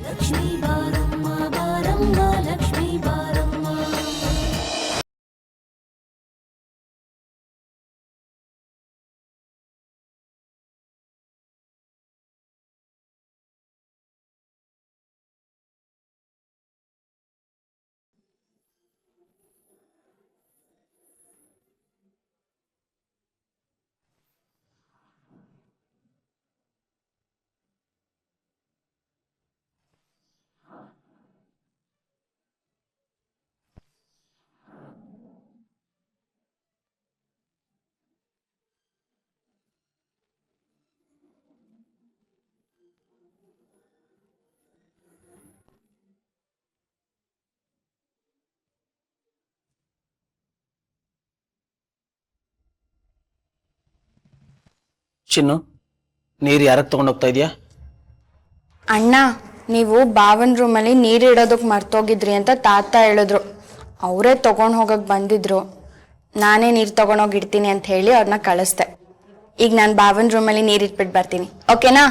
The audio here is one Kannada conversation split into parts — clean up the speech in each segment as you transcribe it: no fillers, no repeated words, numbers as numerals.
ಲಕ್ಷ್ಮೀ ಬಾರಮ್ಮ ಬಾರಮ್ಮ ಲಕ್ಷ್ಮೀ ಬಾರಮ್ಮ. ಚಿನ್ನು, ನೀರು ಯಾರಕ್ಕೆ ತಗೊಂಡೋಗ್ತಾ ಇದೆಯಾ? ಅಣ್ಣ, ನೀವು ಬಾವನ್ ರೂಮಲ್ಲಿ ನೀರು ಇಡೋದಕ್ಕೆ ಮರ್ತೋಗಿದ್ರಿ ಅಂತ ತಾತ ಹೇಳಿದ್ರು. ಅವರೇ ತಗೊಂಡು ಹೋಗಕ್ಕೆ ಬಂದಿದ್ರು. ನಾನೇ ನೀರು ತಗೊಂಡೋಗಿ ಇಡ್ತೀನಿ ಅಂತ ಹೇಳಿ ಅವ್ರನ್ನ ಕಳಿಸ್ದೆ. ಈಗ ನಾನು ಬಾವನ್ ರೂಮಲ್ಲಿ ನೀರು ಇಟ್ಬಿಟ್ಟು ಬರ್ತೀನಿ, ಓಕೆನಾ?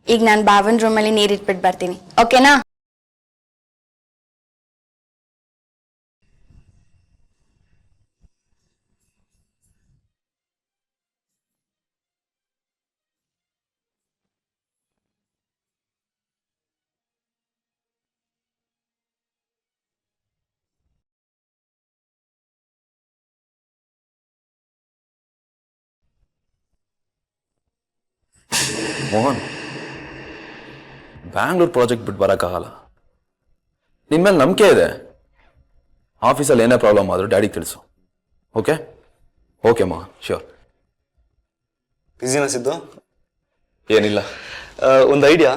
ಈಗ ನಾನು ಬಾವನ್ ರೂಮಲ್ಲಿ ನೀರು ಇಟ್ಬಿಟ್ಟು ಬರ್ತೀನಿ, ಓಕೆನಾ? ಮೋಹನ್, ಬ್ಯಾಂಗ್ಳೂರ್ ಪ್ರಾಜೆಕ್ಟ್ ಬಿಟ್ಟು ಬರೋಕ್ಕಾಗಲ್ಲ. ನಿನ್ನ ಮೇಲೆ ನಂಬಿಕೆ ಇದೆ. ಆಫೀಸಲ್ಲಿ ಏನೇ ಪ್ರಾಬ್ಲಮ್ ಆದರೂ ಡ್ಯಾಡಿಗೆ ತಿಳಿಸು. Okay okay Mohan, sure. Business ಇದ್ದು ಏನಿಲ್ಲ. ಒಂದು ಐಡಿಯಾ.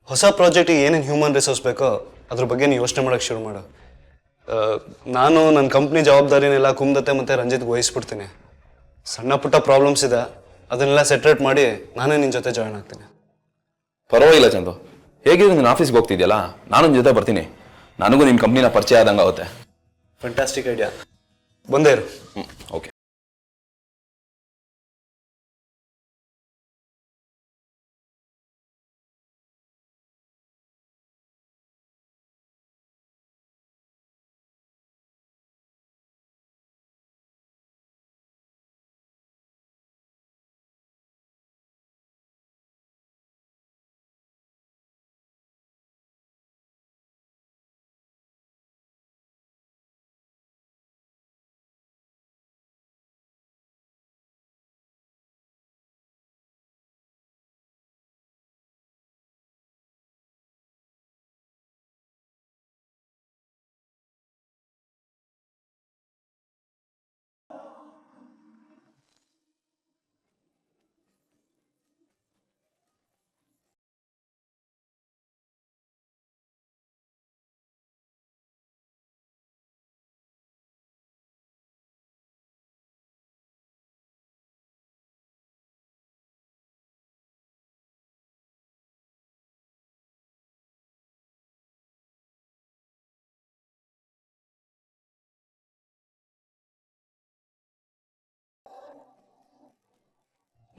ಹೊಸ ಪ್ರಾಜೆಕ್ಟಿಗೆ ಏನೇನು ಹ್ಯೂಮನ್ ರಿಸೋರ್ಸ್ ಬೇಕೋ ಅದ್ರ ಬಗ್ಗೆ ನೀವು ಯೋಚನೆ ಮಾಡೋಕ್ಕೆ ಶುರು ಮಾಡು. ನಾನು ನನ್ನ ಕಂಪ್ನಿ ಜವಾಬ್ದಾರಿನೆಲ್ಲ ಕುಮ್ದತ್ತೆ ಮತ್ತು ರಂಜಿತ್ಗೆ ವಹಿಸ್ಬಿಡ್ತೀನಿ. ಸಣ್ಣ ಪುಟ್ಟ ಪ್ರಾಬ್ಲಮ್ಸ್ ಇದೆ, ಅದನ್ನೆಲ್ಲ ಸೆಟ್ರೇಟ್ ಮಾಡಿ ನಾನೇ ನಿನ್ನ ಜೊತೆ ಜಾಯ್ನ್ ಆಗ್ತೀನಿ. ಪರವಾಗಿಲ್ಲ ಚಂದು, ಹೇಗಿದ್ರು ನಿನ್ನ ಆಫೀಸ್ಗೆ ಹೋಗ್ತಿದ್ಯಲ್ಲ, ನಾನು ನಿನ್ನ ಜೊತೆ ಬರ್ತೀನಿ. ನನಗೂ ನಿನ್ನ ಕಂಪ್ನಿನ ಪರಿಚಯ ಆದಂಗೆ ಆಗುತ್ತೆ. ಫ್ಯಾಂಟಾಸ್ಟಿಕ್ ಐಡಿಯಾ, ಬಂದೇ ಇರು. ಓಕೆ.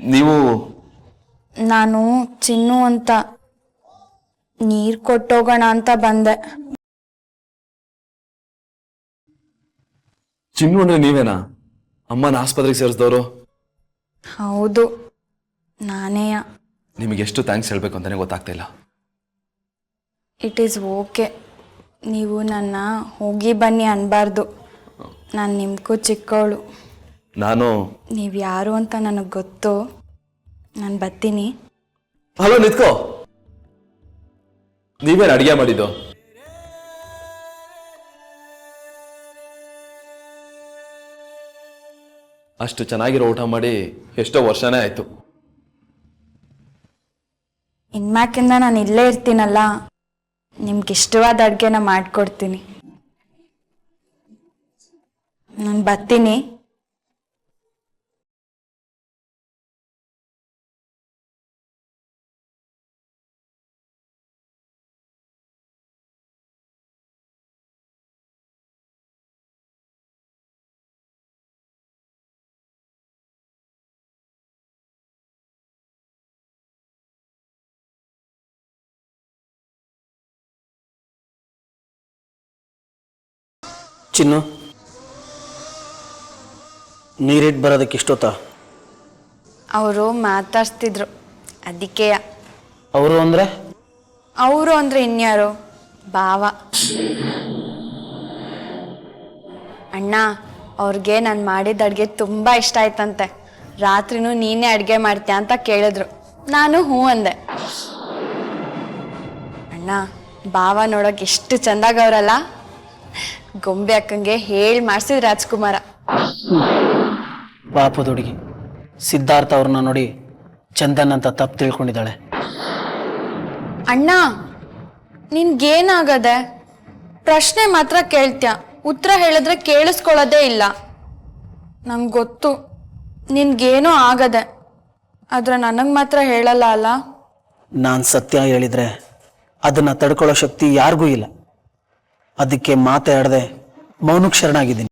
ನೀವು ನಾನು ಚಿನ್ನು ಅಂತ ನೀರು ಕೊಟ್ಟೋಗೋಣ ಅಂತ ಬಂದೆ. ಚಿನ್ನು ಅಂದ್ರೆ ನೀವೇನಾ ಅಮ್ಮನ ಆಸ್ಪತ್ರೆಗೆ ಸೇರಿಸಿದವರು? ಹೌದು, ನಾನೇಯ. ನಿಮಗೆ ಎಷ್ಟು ಥ್ಯಾಂಕ್ಸ್ ಹೇಳಬೇಕು ಅಂತಾನೆ ಗೊತ್ತಾಗ್ತಾ ಇಲ್ಲ. It is okay. ನೀವು ನನ್ನ ಹೋಗಿ ಬನ್ನಿ ಅನ್ಬಾರ್ದು. ನಾನು ನಿಮ್ಗೂ ಚಿಕ್ಕವಳು. ನೀವು ಯಾರು ಅಂತ ನನಗೆ ಗೊತ್ತು. ನಾನು ಬರ್ತೀನಿ. ಹಲೋ, ನಿತ್ಕೋ. ನೀವೇನು ಅಡಿಗೆ ಮಾಡಿದ್ದು? ಅಷ್ಟು ಚೆನ್ನಾಗಿರೋ ಊಟ ಮಾಡಿ ಎಷ್ಟೋ ವರ್ಷನೇ ಆಯ್ತು. ಇನ್ಮ್ಯಾಕಿಂದ ನಾನು ಇಲ್ಲೇ ಇರ್ತೀನಲ್ಲ, ನಿಮ್ಗೆ ಇಷ್ಟವಾದ ಅಡುಗೆನ ಮಾಡಿಕೊಡ್ತೀನಿ. ನಾನು ಬರ್ತೀನಿ. ಚಿನ್ನು, ನೀರಿಟ್ಟು ಬರೋದಕ್ಕೆ ಇಷ್ಟೊತ್ತ? ಅವರು ಮಾತಾಡ್ಸ್ತಿದ್ರು, ಅದಕ್ಕೆ. ಅವರು ಅಂದರೆ? ಅವರು ಅಂದರೆ ಇನ್ಯಾರು, ಭಾವ. ಅಣ್ಣ, ಅವ್ರಿಗೆ ನಾನು ಮಾಡಿದ ಅಡುಗೆ ತುಂಬ ಇಷ್ಟ ಆಯ್ತಂತೆ. ರಾತ್ರಿನೂ ನೀನೇ ಅಡುಗೆ ಮಾಡ್ತೀಯ ಅಂತ ಕೇಳಿದ್ರು. ನಾನು ಹ್ಞೂ ಅಂದೆ. ಅಣ್ಣ, ಭಾವ ನೋಡೋಕೆ ಎಷ್ಟು ಚೆಂದಾಗವ್ರಲ್ಲ. ಗೊಂಬೆ ಅಕ್ಕಂಗೆ ಹೇಳಿ ಮಾಡಿಸಿದ್ ರಾಜ್ಕುಮಾರ. ಪಾಪದ ಹುಡುಗಿ ಸಿದ್ಧಾರ್ಥ ಅವ್ರನ್ನ ನೋಡಿ ಚಂದನ್ ಅಂತ ತಪ್ಪು ತಿಳ್ಕೊಂಡಿದ್ದಾಳೆ. ಅಣ್ಣ, ನಿನ್ಗೇನಾಗದೆ? ಪ್ರಶ್ನೆ ಮಾತ್ರ ಕೇಳ್ತ್ಯಾ, ಉತ್ತರ ಹೇಳಿದ್ರೆ ಕೇಳಿಸ್ಕೊಳ್ಳೋದೇ ಇಲ್ಲ. ನಂಗೆ ಗೊತ್ತು ನಿನ್ಗೇನೋ ಆಗದೆ, ಆದ್ರೆ ನನಗೆ ಮಾತ್ರ ಹೇಳಲ್ಲ ಅಲ್ಲ. ನಾನು ಸತ್ಯ ಹೇಳಿದ್ರೆ ಅದನ್ನು ತಡ್ಕೊಳ್ಳೋ ಶಕ್ತಿ ಯಾರಿಗೂ ಇಲ್ಲ. ಅದಕ್ಕೆ ಮಾತಾಡದೆ ಮೌನಕ್ಕೆ ಶರಣಾಗಿದ್ದೀನಿ.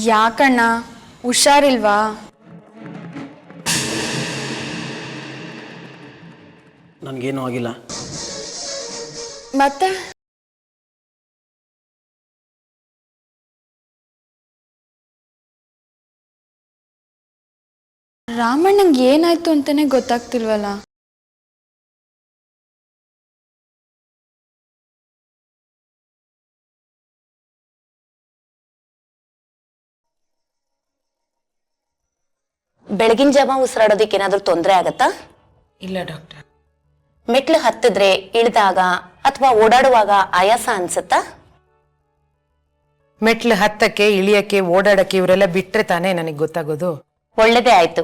ಯಾಕಣ್ಣ, ಹುಷಾರಿಲ್ವಾ? ನನಗೇನೂ ಆಗಿಲ್ಲ. ಮತ್ತೆ ರಾಮಣ್ಣಂಗೆ ಏನಾಯ್ತು ಅಂತಾನೆ ಗೊತ್ತಾಗ್ತಿಲ್ವಲ್ಲ. ಬೆಳಗಿನ ಜಾವ ಉಸಿರಾಡೋದಕ್ಕೆ ಏನಾದ್ರೂ ತೊಂದರೆ ಆಗತ್ತಾ? ಇಲ್ಲ ಡಾಕ್ಟರ್. ಮೆಟ್ಲು ಹತ್ತಿದ್ರೆ ಇಳಿದಾಗ ಅಥವಾ ಓಡಾಡುವಾಗ ಆಯಾಸ ಅನ್ಸುತ್ತಾ? ಮೆಟ್ಲು ಹತ್ತಕ್ಕೆ ಇಳಿಯಕ್ಕೆ ಓಡಾಡಕ್ಕೆ ಇವರೆಲ್ಲ ಬಿಟ್ರೆ ತಾನೇ ನನಗೆ ಗೊತ್ತಾಗೋದು. ಒಳ್ಳೇದೇ ಆಯ್ತು.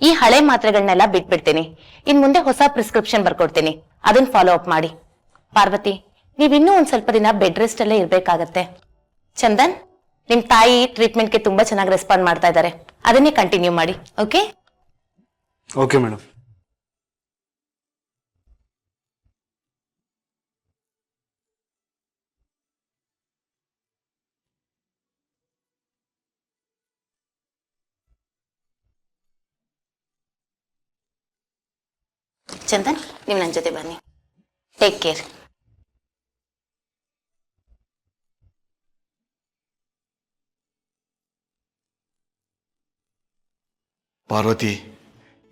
ಈ ಹಳೆ ಮಾತ್ರೆಗಳನ್ನೆಲ್ಲ ಬಿಟ್ಬಿಡ್ತೀನಿ. ಇನ್ ಮುಂದೆ ಹೊಸ ಪ್ರಿಸ್ಕ್ರಿಪ್ಷನ್ ಬರ್ಕೊಡ್ತೀನಿ, ಅದನ್ನ ಫಾಲೋ ಅಪ್ ಮಾಡಿ. ಪಾರ್ವತಿ, ನೀವಿನ್ನೂ ಒಂದ್ ಸ್ವಲ್ಪ ದಿನ ಬೆಡ್ ರೆಸ್ಟ್ ಅಲ್ಲೇ ಇರ್ಬೇಕಾಗತ್ತೆ. ಚಂದನ್, ನಿಮ್ ತಾಯಿ ಟ್ರೀಟ್ಮೆಂಟ್ಗೆ ತುಂಬಾ ಚೆನ್ನಾಗಿ ರೆಸ್ಪಾಂಡ್ ಮಾಡ್ತಾ ಇದ್ದಾರೆ, ಅದನ್ನೇ ಕಂಟಿನ್ಯೂ ಮಾಡಿ. ಓಕೆ? Okay madam. ಚಂದನ್, ನೀವು ನನ್ನ ಜೊತೆ ಬನ್ನಿ. Take care. ಪಾರ್ವತಿ,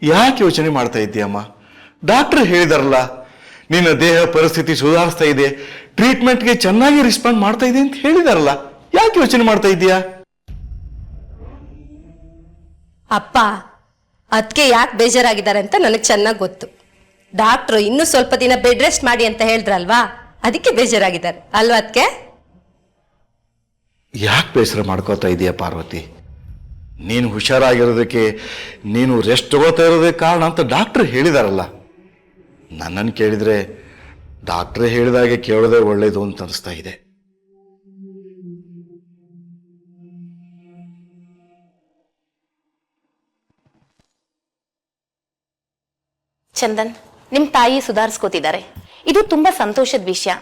ಯಾಕೆ ಯೋಚನೆ ಮಾಡ್ತಾ ಇದ್ದೀಯಮ್ಮ? ಡಾಕ್ಟರ್ ಹೇಳಿದಾರಲ್ಲ, ನಿನ್ನ ದೇಹ ಪರಿಸ್ಥಿತಿ ಸುಧಾರಿಸ್ತಾ ಇದೆ, ಟ್ರೀಟ್ಮೆಂಟ್ಗೆ ಚೆನ್ನಾಗಿ ರೆಸ್ಪಾಂಡ್ ಮಾಡ್ತಾ ಇದೆ ಅಂತ ಹೇಳಿದಾರಲ್ಲ, ಯಾಕೆ ಯೋಚನೆ ಮಾಡ್ತಾ ಇದ್ದೀಯಾ? ಅಪ್ಪ, ಅದಕ್ಕೆ ಯಾಕೆ ಬೇಜಾರಾಗಿದ್ದಾರೆ ಅಂತ ನನಗೆ ಚೆನ್ನಾಗಿ ಗೊತ್ತು. ಡಾಕ್ಟ್ರು ಇನ್ನೂ ಸ್ವಲ್ಪ ದಿನ ಬೆಡ್ ರೆಸ್ಟ್ ಮಾಡಿ ಅಂತ ಹೇಳಿದ್ರಲ್ವಾ, ಅದಕ್ಕೆ ಬೇಜಾರಾಗಿದ್ದಾರೆ ಅಲ್ವಾ? ಅದಕ್ಕೆ ಯಾಕೆ ಬೇಸರ ಮಾಡ್ಕೋತಾ ಇದೀಯಾ ಪಾರ್ವತಿ? ನೀನು ಹುಷಾರಾಗಿರೋದಕ್ಕೆ, ನೀನು ರೆಸ್ಟ್ ತಗೋತಾ ಇರೋದಕ್ಕೆ ಕಾರಣ ಅಂತ ಡಾಕ್ಟ್ರ್ ಹೇಳಿದಾರಲ್ಲ. ನನ್ನನ್ನು ಕೇಳಿದರೆ ಡಾಕ್ಟ್ರೇ ಹೇಳಿದಾಗೆ ಕೇಳೋದೇ ಒಳ್ಳೇದು ಅಂತ ಅನಿಸ್ತಾ ಇದೆ. ಚಂದನ್, ನಿಮ್ ತಾಯಿ ಸುಧಾರಿಸ್ಕೋತಿದ್ದಾರೆ, ಇದು ತುಂಬಾ ಸಂತೋಷದ ವಿಷಯ.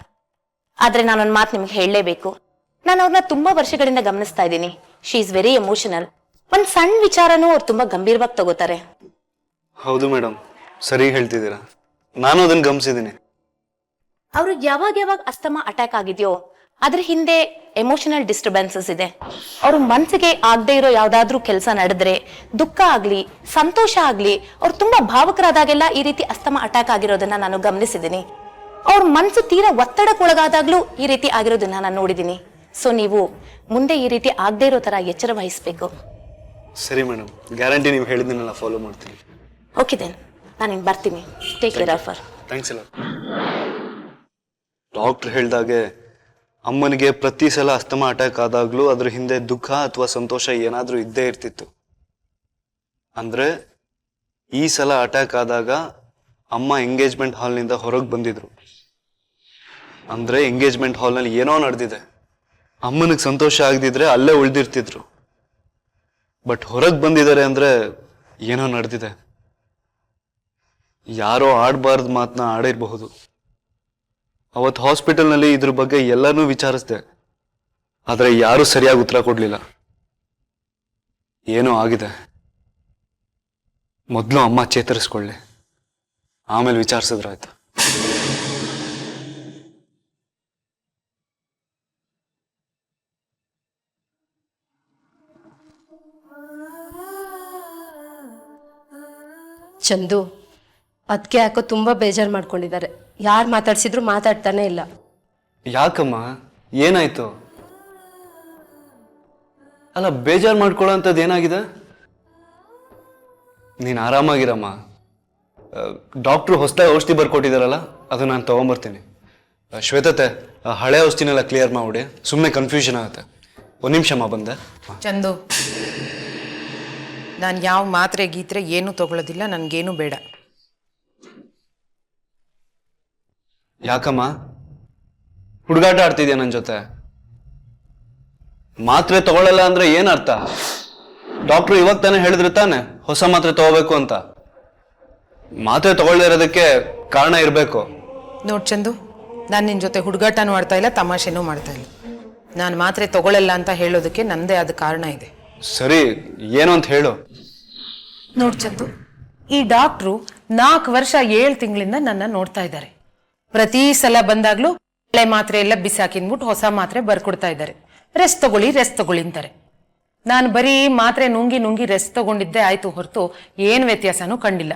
ಆದ್ರೆ ನಾನೊಂದು ಮಾತು ನಿಮ್ಗೆ ಹೇಳಲೇಬೇಕು. ನಾನು ಅವ್ರನ್ನ ತುಂಬಾ ವರ್ಷಗಳಿಂದ ಗಮನಿಸ್ತಾ ಇದ್ದೀನಿ. She is very emotional. ಒಂದ್ ಸಣ್ಣ ವಿಚಾರನೂ ಅವ್ರು ತುಂಬಾ ಗಂಭೀರವಾಗಿ ತಗೋತಾರೆ. ಹೌದು ಮೇಡಮ್, ಸರಿ ಹೇಳ್ತಿದ್ದೀರಾ. ನಾನು ಅದನ್ನ ಗಮನಿಸಿದ್ದೀನಿ. ಅವ್ರಿಗೆ ಯಾವಾಗ ಅಸ್ತಮಾ ಅಟ್ಯಾಕ್ ಆಗಿದೆಯೋ ಅದ್ರ ಹಿಂದೆ ಎಮೋಷನಲ್ ಡಿಸ್ಟರ್ಬೆನ್ಸಸ್ ಇದೆ. ಅವ್ರ ಮನ್ಸಿಗೆ ಆಗದೆ ಇರೋ ಯಾವ್ದಾದ್ರೂ ಕೆಲಸ ನಡೆದ್ರೆ, ದುಃಖ ಆಗ್ಲಿ ಸಂತೋಷ ಆಗ್ಲಿ, ಅವ್ರು ತುಂಬಾ ಭಾವಕರಾದಾಗೆಲ್ಲ ಈ ರೀತಿ ಅಸ್ತಮಾ ಅಟ್ಯಾಕ್ ಆಗಿರೋದನ್ನ ನಾನು ಗಮನಿಸಿದ್ದೀನಿ. ಅವ್ರ ಮನ್ಸು ತೀರಾ ಒತ್ತಡಕ್ಕೊಳಗಾದಾಗ್ಲೂ ಈ ರೀತಿ ಆಗಿರೋದನ್ನ ನಾನು ನೋಡಿದ್ದೀನಿ. ಸೊ ನೀವು ಮುಂದೆ ಈ ರೀತಿ ಆಗದೆ ಇರೋ ತರ ಎಚ್ಚರ ವಹಿಸ್ಬೇಕು. ಸರಿ ಮೇಡಮ್, ಗ್ಯಾರಂಟಿ ನೀವು ಹೇಳಿದ್ದನ್ನೆಲ್ಲ ಫಾಲೋ ಮಾಡ್ತೀನಿ. ಓಕೆ ದೆನ್, ನಾನು ಬರ್ತೀನಿ. Take care of her. Thanks ಎಲ್ಲ. ಡಾಕ್ಟ್ರ್ ಹೇಳ್ದಾಗೆ ಅಮ್ಮನಿಗೆ ಪ್ರತಿ ಸಲ ಅಸ್ತಮಾ ಅಟ್ಯಾಕ್ ಆದಾಗ್ಲೂ ಅದ್ರ ಹಿಂದೆ ದುಃಖ ಅಥವಾ ಸಂತೋಷ ಏನಾದ್ರೂ ಇದ್ದೇ ಇರ್ತಿತ್ತು. ಅಂದ್ರೆ ಈ ಸಲ ಅಟ್ಯಾಕ್ ಆದಾಗ ಅಮ್ಮ ಎಂಗೇಜ್ಮೆಂಟ್ ಹಾಲ್ನಿಂದ ಹೊರಗೆ ಬಂದಿದ್ರು. ಅಂದ್ರೆ ಎಂಗೇಜ್ಮೆಂಟ್ ಹಾಲ್ನಲ್ಲಿ ಏನೋ ನಡೆದಿದೆ. ಅಮ್ಮನಿಗೆ ಸಂತೋಷ ಆಗದಿದ್ರೆ ಅಲ್ಲೇ ಉಳಿದಿರ್ತಿದ್ರು. ಬಟ್ ಹೊರಗೆ ಬಂದಿದ್ದಾರೆ ಅಂದ್ರೆ ಏನೋ ನಡೆದಿದೆ. ಯಾರೋ ಆಡಬಾರ್ದು ಮಾತನ್ನ ಆಡಿರಬಹುದು. ಅವತ್ತು ಹಾಸ್ಪಿಟಲ್ನಲ್ಲಿ ಇದ್ರ ಬಗ್ಗೆ ಎಲ್ಲರನ್ನೂ ವಿಚಾರಿಸ್ದೆ, ಆದರೆ ಯಾರೂ ಸರಿಯಾಗಿ ಉತ್ತರ ಕೊಡ್ಲಿಲ್ಲ. ಏನೋ ಆಗಿದೆ, ಮೊದಲು ಅಮ್ಮ ಚೇತರಿಸ್ಕೊಳ್ಳಿ, ಆಮೇಲೆ ವಿಚಾರಿಸಿದ್ರಾಯ್ತು. ಚಂದು ಅದಕ್ಕೆ ಯಾಕೋ ತುಂಬ ಬೇಜಾರು ಮಾಡ್ಕೊಂಡಿದ್ದಾರೆ. ಯಾರು ಮಾತಾಡ್ಸಿದ್ರು ಮಾತಾಡ್ತಾನೆ ಇಲ್ಲ. ಯಾಕಮ್ಮ, ಏನಾಯ್ತು? ಅಲ್ಲ, ಬೇಜಾರು ಮಾಡ್ಕೊಳ್ಳೋ ಅಂಥದ್ದು ಏನಾಗಿದೆ? ನೀನು ಆರಾಮಾಗಿರಮ್ಮ. ಡಾಕ್ಟ್ರು ಹೊಸದಾಗಿ ಔಷಧಿ ಬರ್ಕೊಟ್ಟಿದಾರಲ್ಲ, ಅದು ನಾನು ತೊಗೊಂಬರ್ತೀನಿ. ಶ್ವೇತತೆ, ಹಳೆ ಔಷಧಿನೆಲ್ಲ ಕ್ಲಿಯರ್ ಮಾಡ್ಬಿಡಿ, ಸುಮ್ಮನೆ ಕನ್ಫ್ಯೂಷನ್ ಆಗುತ್ತೆ. ಒಂದು ನಿಮಿಷಮ್ಮ, ಬಂದೆ. ಚಂದು, ನಾನು ಯಾವ ಮಾತ್ರೆ ಗೀತ್ರೆ ಏನೂ ತಗೊಳ್ಳೋದಿಲ್ಲ, ನನಗೇನು ಬೇಡ. ಯಾಕಮ್ಮ ಹುಡುಗಾಟ ಆಡ್ತಿದ್ಯಾ ನನ್ನ ಜೊತೆ? ಮಾತ್ರೆ ತಗೊಳ್ಳಲ್ಲ ಅಂದ್ರೆ ಏನರ್ಥ? ಡಾಕ್ಟ್ರು ಇವಾಗ ತಾನೇ ಹೇಳಿದ್ರು ತಾನೆ ಹೊಸ ಮಾತ್ರೆ ತಗೋಬೇಕು ಅಂತ. ಮಾತ್ರೆ ತಗೊಳ್ಳದೇ ಇರೋದಕ್ಕೆ ಕಾರಣ ಇರಬೇಕು. ನೋಡ್ ಚಂದು, ನಾನು ನಿನ್ನ ಜೊತೆ ಹುಡುಗಾಟನೂ ಆಡ್ತಾ ಇಲ್ಲ, ತಮಾಷೆನೂ ಮಾಡ್ತಾ ಇಲ್ಲ. ನಾನು ಮಾತ್ರೆ ತಗೊಳ್ಳಲ್ಲ ಅಂತ ಹೇಳೋದಕ್ಕೆ ನನ್ನದೇ ಆದ ಕಾರಣ ಇದೆ. ಸರಿ, ಏನು ಅಂತ ಹೇಳು. ನೋಡ್ ಚಂದು, ಈ ಡಾಕ್ಟ್ರು 4 ವರ್ಷ 7 ತಿಂಗಳಿಂದ ನನ್ನ ನೋಡ್ತಾ ಇದ್ದಾರೆ. ಪ್ರತಿ ಸಲ ಬಂದಾಗ್ಲೂ ಹಳೆ ಮಾತ್ರೆ ಎಲ್ಲ ಬಿಸಾಕಿನ್ಬಿಟ್ಟು ಹೊಸ ಮಾತ್ರೆ ಬರ್ಕೊಡ್ತಾ ಇದ್ದಾರೆ. ರೆಸ್ಟ್ ತಗೊಳ್ಳಿ ಅಂತಾರೆ. ನಾನು ಬರೀ ಮಾತ್ರೆ ನುಂಗಿ ರೆಸ್ಟ್ ತಗೊಂಡಿದ್ದೆ ಆಯ್ತು ಹೊರತು ಏನು ವ್ಯತ್ಯಾಸನೂ ಕಂಡಿಲ್ಲ.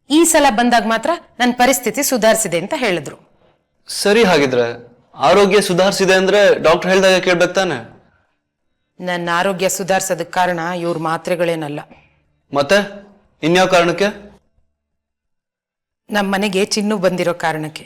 ಈ ಸಲ ಬಂದಾಗ ಮಾತ್ರ ನನ್ನ ಪರಿಸ್ಥಿತಿ ಸುಧಾರಿಸಿದೆ ಅಂತ ಹೇಳಿದ್ರು. ಸರಿ, ಹಾಗಿದ್ರೆ ಆರೋಗ್ಯ ಸುಧಾರಿಸಿದೆ ಅಂದ್ರೆ ಡಾಕ್ಟರ್ ಹೇಳ್ದಾಗ ಕೇಳ್ಬೇಕು ತಾನೆ? ನನ್ನ ಆರೋಗ್ಯ ಸುಧಾರಿಸೋದಕ್ಕೆ ಕಾರಣ ಇವ್ರ ಮಾತ್ರೆಗಳೇನಲ್ಲ. ಮತ್ತೆ ಇನ್ಯಾವ ಕಾರಣಕ್ಕೆ? ನಮ್ಮ ಮನೆಗೆ ಚಿನ್ನು ಬಂದಿರೋ ಕಾರಣಕ್ಕೆ.